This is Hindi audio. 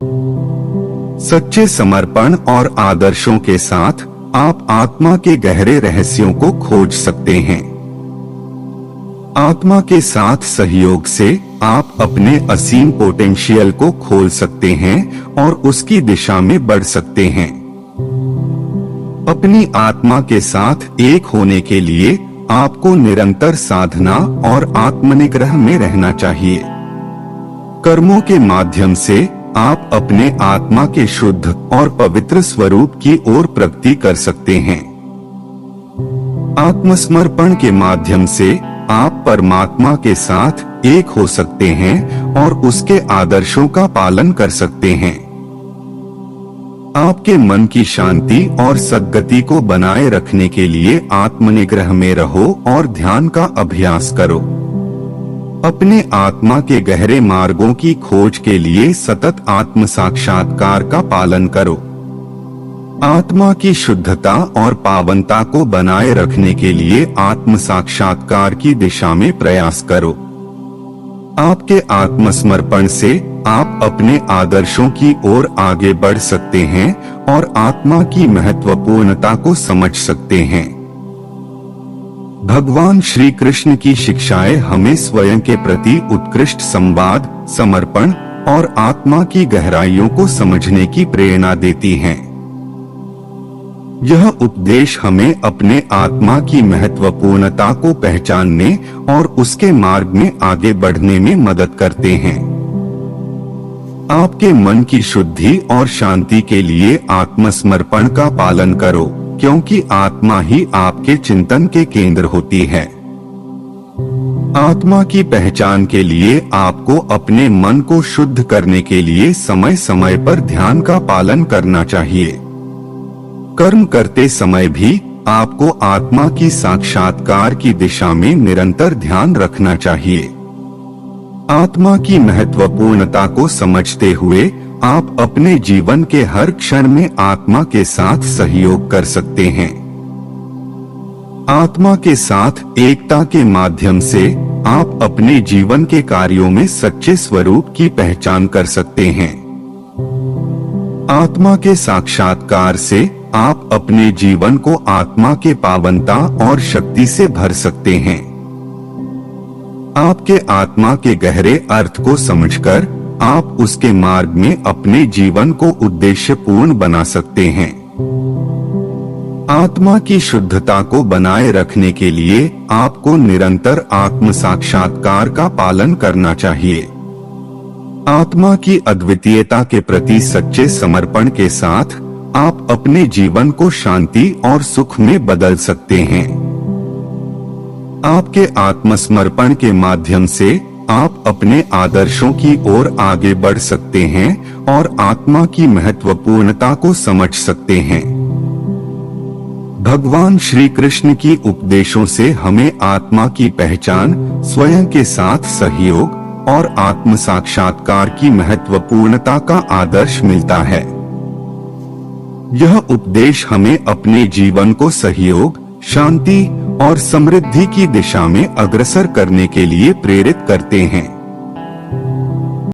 सच्चे समर्पण और आदर्शों के साथ आप आत्मा के गहरे रहस्यों को खोज सकते हैं। आत्मा के साथ सहयोग से आप अपने असीम पोटेंशियल को खोल सकते हैं और उसकी दिशा में बढ़ सकते हैं। अपनी आत्मा के साथ एक होने के लिए आपको निरंतर साधना और आत्मनिग्रह में रहना चाहिए। कर्मों के माध्यम से आप अपने आत्मा के शुद्ध और पवित्र स्वरूप की ओर प्रगति कर सकते हैं। आत्मसमर्पण के माध्यम से आप परमात्मा के साथ एक हो सकते हैं और उसके आदर्शों का पालन कर सकते हैं। आपके मन की शांति और सद्गति को बनाए रखने के लिए आत्मनिग्रह में रहो और ध्यान का अभ्यास करो। अपने आत्मा के गहरे मार्गों की खोज के लिए सतत आत्म साक्षात्कार का पालन करो। आत्मा की शुद्धता और पावनता को बनाए रखने के लिए आत्म साक्षात्कार की दिशा में प्रयास करो। आपके आत्मसमर्पण से आप अपने आदर्शों की ओर आगे बढ़ सकते हैं और आत्मा की महत्वपूर्णता को समझ सकते हैं। भगवान श्री कृष्ण की शिक्षाएं हमें स्वयं के प्रति उत्कृष्ट संवाद, समर्पण और आत्मा की गहराइयों को समझने की प्रेरणा देती हैं। यह उपदेश हमें अपने आत्मा की महत्वपूर्णता को पहचानने और उसके मार्ग में आगे बढ़ने में मदद करते हैं। आपके मन की शुद्धि और शांति के लिए आत्मसमर्पण का पालन करो, क्योंकि आत्मा ही आपके चिंतन के केंद्र होती है। आत्मा की पहचान के लिए आपको अपने मन को शुद्ध करने के लिए समय समय पर ध्यान का पालन करना चाहिए। कर्म करते समय भी आपको आत्मा की साक्षात्कार की दिशा में निरंतर ध्यान रखना चाहिए। आत्मा की महत्वपूर्णता को समझते हुए आप अपने जीवन के हर क्षण में आत्मा के साथ सहयोग कर सकते हैं। आत्मा के साथ एकता के माध्यम से आप अपने जीवन के कार्यों में सच्चे स्वरूप की पहचान कर सकते हैं। आत्मा के साक्षात्कार से आप अपने जीवन को आत्मा के पावनता और शक्ति से भर सकते हैं। आपके आत्मा के गहरे अर्थ को समझकर आप उसके मार्ग में अपने जीवन को उद्देश्यपूर्ण बना सकते हैं। आत्मा की शुद्धता को बनाए रखने के लिए आपको निरंतर आत्म साक्षात्कार का पालन करना चाहिए। आत्मा की अद्वितीयता के प्रति सच्चे समर्पण के साथ आप अपने जीवन को शांति और सुख में बदल सकते हैं। आपके आत्मसमर्पण के माध्यम से आप अपने आदर्शों की ओर आगे बढ़ सकते हैं और आत्मा की महत्वपूर्णता को समझ सकते हैं। भगवान श्री कृष्ण की उपदेशों से हमें आत्मा की पहचान, स्वयं के साथ सहयोग और आत्म साक्षात्कार की महत्वपूर्णता का आदर्श मिलता है। यह उपदेश हमें अपने जीवन को सहयोग, शांति और समृद्धि की दिशा में अग्रसर करने के लिए प्रेरित करते हैं।